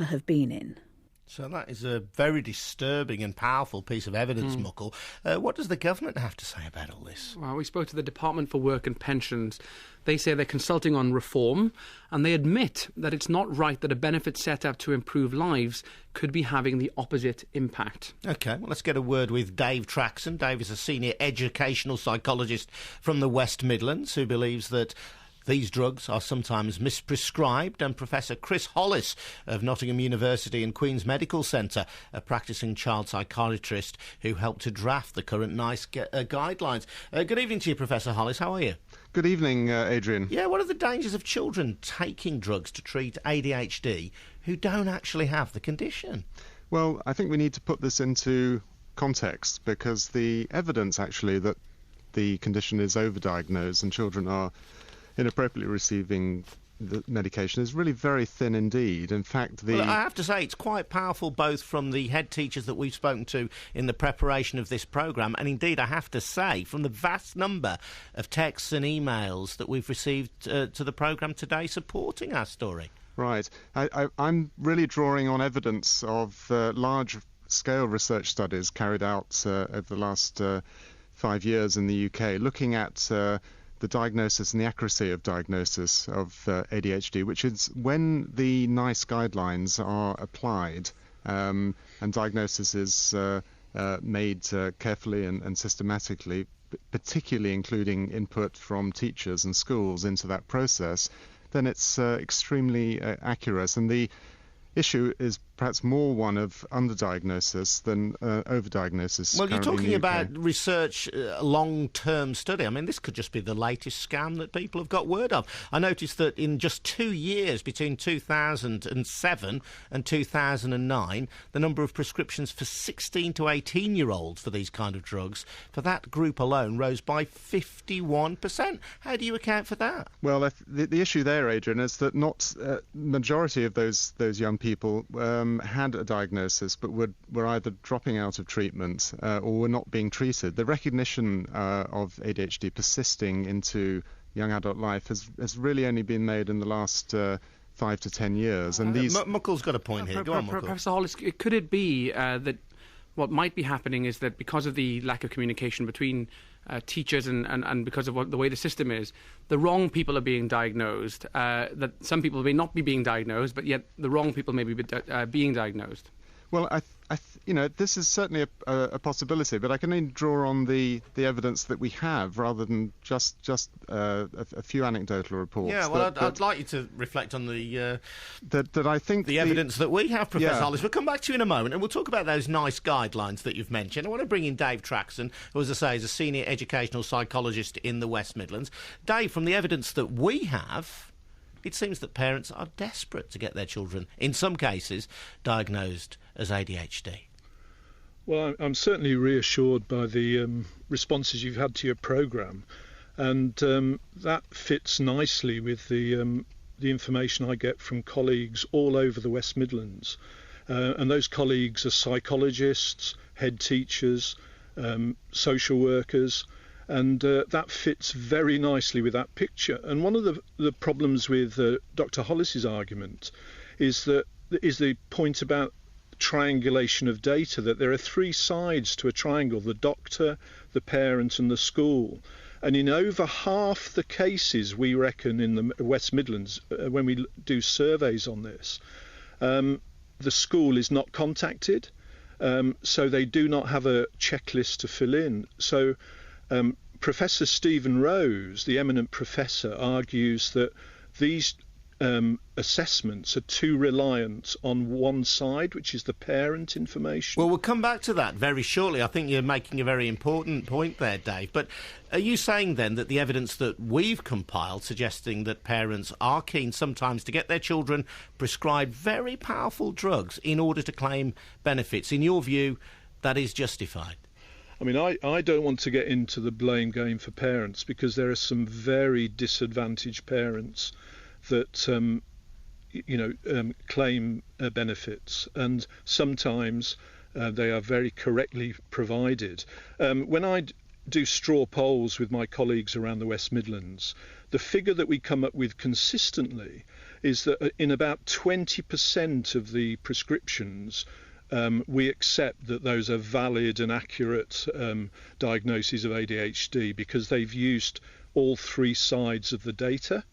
have been in. So that is a very disturbing and powerful piece of evidence, Muckle. What does the government have to say about all this? Well, we spoke to the Department for Work and Pensions. They say they're consulting on reform, and they admit that it's not right that a benefit set up to improve lives could be having the opposite impact. OK, well, let's get a word with Dave TRAXSON. Dave is a senior educational psychologist from the West Midlands who believes that these drugs are sometimes misprescribed, and Professor Chris Hollis of Nottingham University and Queen's Medical Centre, a practising child psychiatrist who helped to draft the current NICE guidelines. Good evening to you, Professor Hollis. How are you? Good evening, Adrian. Yeah, what are the dangers of children taking drugs to treat ADHD who don't actually have the condition? Well, I think we need to put this into context, because the evidence actually that the condition is overdiagnosed and children are inappropriately receiving the medication is really very thin indeed. In fact, Well, I have to say it's quite powerful, both from the head teachers that we've spoken to in the preparation of this programme, and indeed I have to say from the vast number of texts and emails that we've received to the programme today supporting our story. Right. I'm really drawing on evidence of large-scale research studies carried out over the last 5 years in the UK, looking at the diagnosis and the accuracy of diagnosis of ADHD, which is when the NICE guidelines are applied and diagnosis is made carefully and systematically, particularly including input from teachers and schools into that process, then it's extremely accurate. And the issue is perhaps more one of underdiagnosis than overdiagnosis. Well, you're talking about research, long-term study. I mean, this could just be the latest scam that people have got word of. I noticed that in just 2 years, between 2007 and 2009, the number of prescriptions for 16 to 18-year-olds for these kind of drugs, for that group alone, rose by 51%. How do you account for that? Well, the issue there, Adrian, is that not majority of those young people had a diagnosis but were either dropping out of treatment or were not being treated. The recognition of ADHD persisting into young adult life has really only been made in the last 5 to 10 years. And Muckle's got a point here. Go on, Muckle. Professor Hollis, could it be that what might be happening is that because of the lack of communication between teachers and because of the way the system is, the wrong people are being diagnosed, that some people may not be being diagnosed, but yet the wrong people may be being diagnosed? Well, this is certainly a possibility, but I can only draw on the evidence that we have rather than just a few anecdotal reports. Yeah, well, I'd like you to reflect on the that I think the evidence that we have, Professor Hollis. We'll come back to you in a moment, and we'll talk about those NICE guidelines that you've mentioned. I want to bring in Dave TRAXSON, who, as I say, is a senior educational psychologist in the West Midlands. Dave, from the evidence that we have, it seems that parents are desperate to get their children, in some cases, diagnosed as ADHD. Well, I'm certainly reassured by the responses you've had to your programme, and that fits nicely with the information I get from colleagues all over the West Midlands. And those colleagues are psychologists, head teachers, social workers, and that fits very nicely with that picture. And one of the problems with Dr. Hollis's argument is the point about triangulation of data, that there are 3 sides to a triangle: the doctor, the parent and the school. And in over half the cases, we reckon, in the West Midlands, when we do surveys on this, the school is not contacted, so they do not have a checklist to fill in. So Professor Stephen Rose, the eminent professor, argues that these assessments are too reliant on one side, which is the parent information. Well, we'll come back to that very shortly. I think you're making a very important point there, Dave. But are you saying then that the evidence that we've compiled suggesting that parents are keen sometimes to get their children prescribed very powerful drugs in order to claim benefits, in your view, that is justified? I mean, I don't want to get into the blame game for parents, because there are some very disadvantaged parents that claim benefits, and sometimes they are very correctly provided. When I do straw polls with my colleagues around the West Midlands, the figure that we come up with consistently is that in about 20% of the prescriptions, we accept that those are valid and accurate diagnoses of ADHD because they've used all three sides of the data.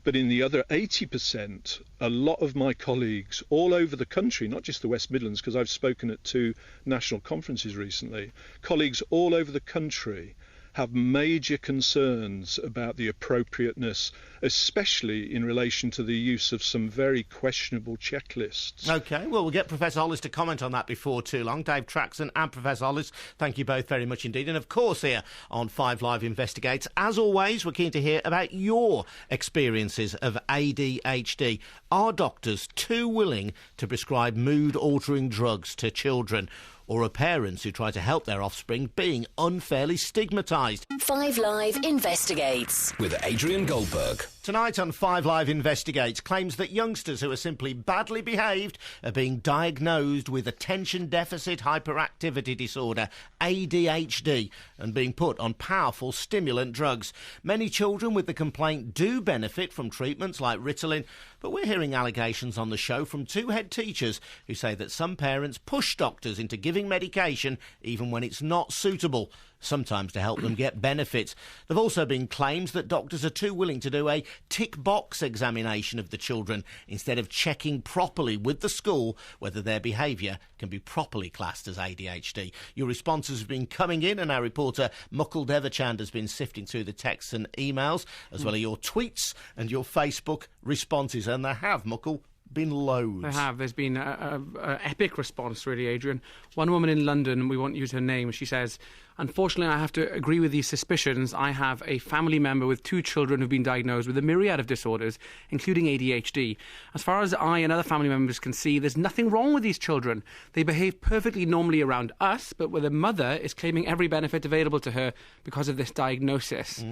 But in the other 80%, a lot of my colleagues all over the country, not just the West Midlands, because I've spoken at 2 national conferences recently, colleagues all over the country have major concerns about the appropriateness, especially in relation to the use of some very questionable checklists. OK, well, we'll get Professor Hollis to comment on that before too long. Dave TRAXSON and Professor Hollis, thank you both very much indeed. And of course, here on 5 Live Investigates, as always, we're keen to hear about your experiences of ADHD. Are doctors too willing to prescribe mood-altering drugs to children? Or are parents who try to help their offspring being unfairly stigmatised? 5 Live Investigates with Adrian Goldberg. Tonight on 5 Live Investigates, claims that youngsters who are simply badly behaved are being diagnosed with attention deficit hyperactivity disorder, ADHD, and being put on powerful stimulant drugs. Many children with the complaint do benefit from treatments like Ritalin, but we're hearing allegations on the show from 2 head teachers who say that some parents push doctors into giving medication even when it's not suitable, sometimes to help them get benefits. There have also been claims that doctors are too willing to do a tick-box examination of the children instead of checking properly with the school whether their behaviour can be properly classed as ADHD. Your responses have been coming in, and our reporter Mukul Devachand has been sifting through the texts and emails, as well as your tweets and your Facebook responses. And there have, Mukul, been loads. There have. There's been an epic response, really, Adrian. One woman in London, we won't use her name, she says, "Unfortunately, I have to agree with these suspicions. I have a family member with 2 children who've been diagnosed with a myriad of disorders, including ADHD. As far as I and other family members can see, there's nothing wrong with these children. They behave perfectly normally around us, but where the mother is claiming every benefit available to her because of this diagnosis."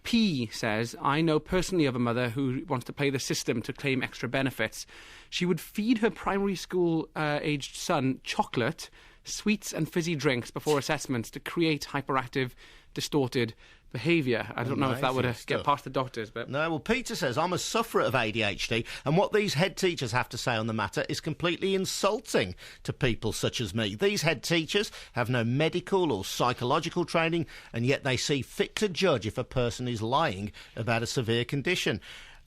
P says, "I know personally of a mother who wants to play the system to claim extra benefits. She would feed her primary school aged son chocolate, sweets and fizzy drinks before assessments to create hyperactive, distorted behaviour." I don't know if that would get past the doctors. But no, well, Peter says, "I'm a sufferer of ADHD, and what these head teachers have to say on the matter is completely insulting to people such as me. These head teachers have no medical or psychological training, and yet they see fit to judge if a person is lying about a severe condition."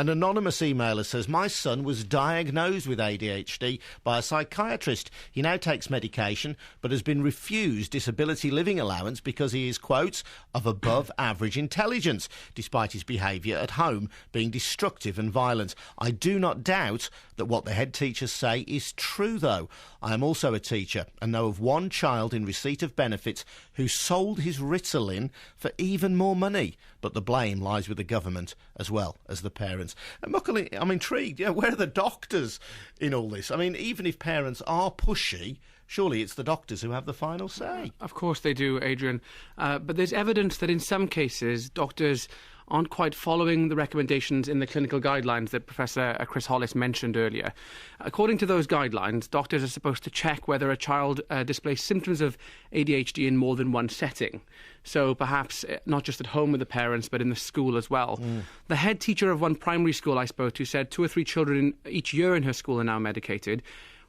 An anonymous emailer says, "My son was diagnosed with ADHD by a psychiatrist. He now takes medication but has been refused disability living allowance because he is, quotes, of above average intelligence, despite his behaviour at home being destructive and violent. I do not doubt that what the head teachers say is true, though. I am also a teacher and know of one child in receipt of benefits who sold his Ritalin for even more money, but the blame lies with the government as well as the parents." And Muckley, I'm intrigued. Yeah, where are the doctors in all this? I mean, even if parents are pushy, surely it's the doctors who have the final say. Of course they do, Adrian. But there's evidence that in some cases doctors aren't quite following the recommendations in the clinical guidelines that Professor Chris Hollis mentioned earlier. According to those guidelines, doctors are supposed to check whether a child displays symptoms of ADHD in more than one setting. So perhaps not just at home with the parents, but in the school as well. The head teacher of one primary school I spoke to said 2 or 3 children each year in her school are now medicated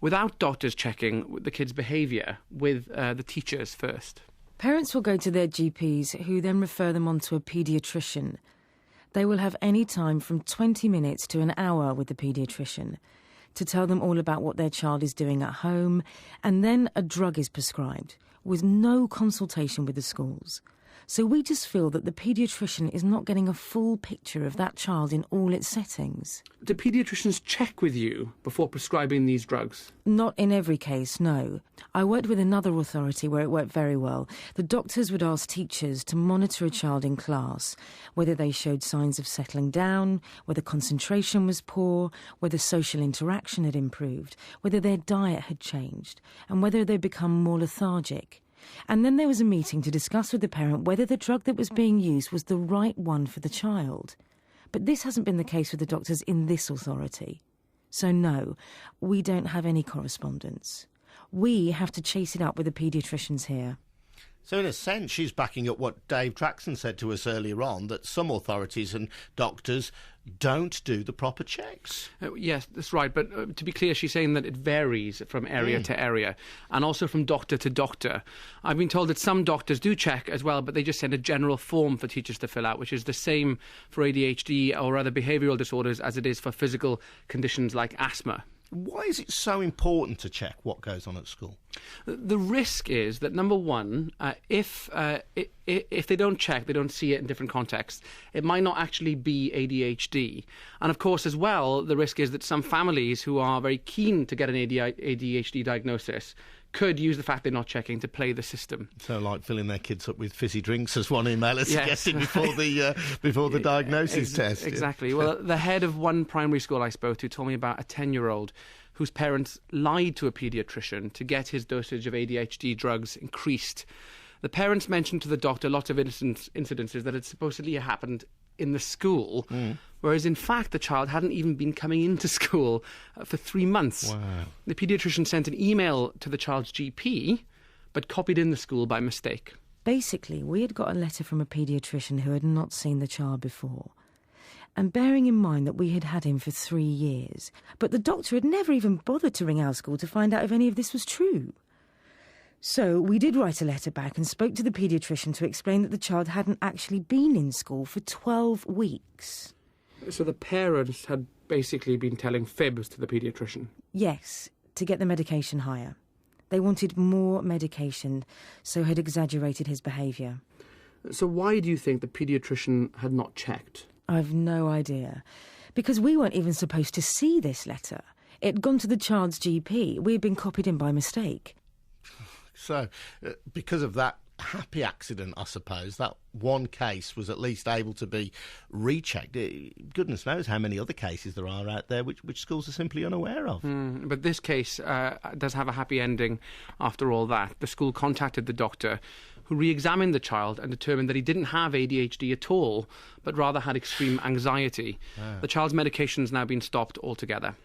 without doctors checking the kids' behaviour with the teachers first. Parents will go to their GPs, who then refer them on to a paediatrician. They will have any time from 20 minutes to an hour with the paediatrician to tell them all about what their child is doing at home, and then a drug is prescribed with no consultation with the schools. So we just feel that the paediatrician is not getting a full picture of that child in all its settings. Do paediatricians check with you before prescribing these drugs? Not in every case, no. I worked with another authority where it worked very well. The doctors would ask teachers to monitor a child in class, whether they showed signs of settling down, whether concentration was poor, whether social interaction had improved, whether their diet had changed, and whether they'd become more lethargic. And then there was a meeting to discuss with the parent whether the drug that was being used was the right one for the child. But this hasn't been the case with the doctors in this authority. So no, we don't have any correspondence. We have to chase it up with the paediatricians here. So in a sense, she's backing up what Dave TRAXSON said to us earlier on, that some authorities and doctors don't do the proper checks. Yes, that's right. But to be clear, she's saying that it varies from area to area and also from doctor to doctor. I've been told that some doctors do check as well, but they just send a general form for teachers to fill out, which is the same for ADHD or other behavioural disorders as it is for physical conditions like asthma. Why is it so important to check what goes on at school? The risk is that, number one, if they don't check, they don't see it in different contexts, it might not actually be ADHD. And of course, as well, the risk is that some families who are very keen to get an ADHD diagnosis could use the fact they're not checking to play the system. So, like filling their kids up with fizzy drinks, as one emailer suggested before the diagnosis test. Exactly. Well, the head of one primary school I spoke to told me about a 10-year-old whose parents lied to a paediatrician to get his dosage of ADHD drugs increased. The parents mentioned to the doctor lots of incidences that had supposedly happened in the school, whereas in fact the child hadn't even been coming into school for 3 months. Wow. The paediatrician sent an email to the child's GP, but copied in the school by mistake. Basically, we had got a letter from a paediatrician who had not seen the child before. And bearing in mind that we had had him for 3 years, but the doctor had never even bothered to ring our school to find out if any of this was true. So we did write a letter back and spoke to the paediatrician to explain that the child hadn't actually been in school for 12 weeks. So the parents had basically been telling fibs to the paediatrician? Yes, to get the medication higher. They wanted more medication, so had exaggerated his behaviour. So why do you think the paediatrician had not checked? I've no idea. Because we weren't even supposed to see this letter. It had gone to the child's GP. We had been copied in by mistake. So, because of that happy accident, I suppose, that one case was at least able to be rechecked. Goodness knows how many other cases there are out there which schools are simply unaware of. But this case does have a happy ending after all that. The school contacted the doctor, who re-examined the child and determined that he didn't have ADHD at all, but rather had extreme anxiety. The child's medication has now been stopped altogether.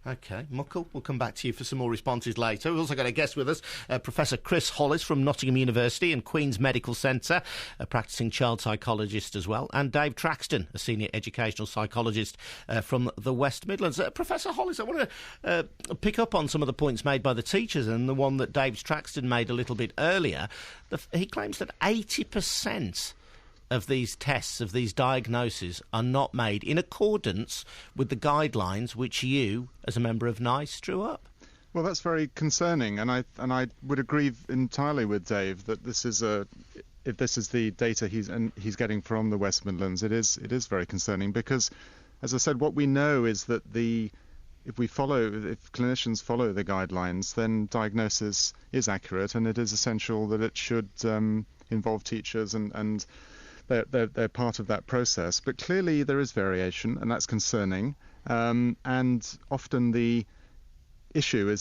OK, Muckle, we'll come back to you for some more responses later. We've also got a guest with us, Professor Chris Hollis from Nottingham University and Queen's Medical Centre, a practising child psychologist as well, and Dave TRAXSON, a senior educational psychologist from the West Midlands. Professor Hollis, I want to pick up on some of the points made by the teachers and the one that Dave TRAXSON made a little bit earlier. He claims that 80% of these tests, of these diagnoses, are not made in accordance with the guidelines which you, as a member of NICE, drew up. Well, that's very concerning, and I would agree entirely with Dave that this is if this is the data he's getting from the West Midlands, it is very concerning because, as I said, what we know is that if clinicians follow the guidelines, then diagnosis is accurate, and it is essential that it should involve teachers and they're part of that process. But clearly there is variation, and that's concerning. And often the issue is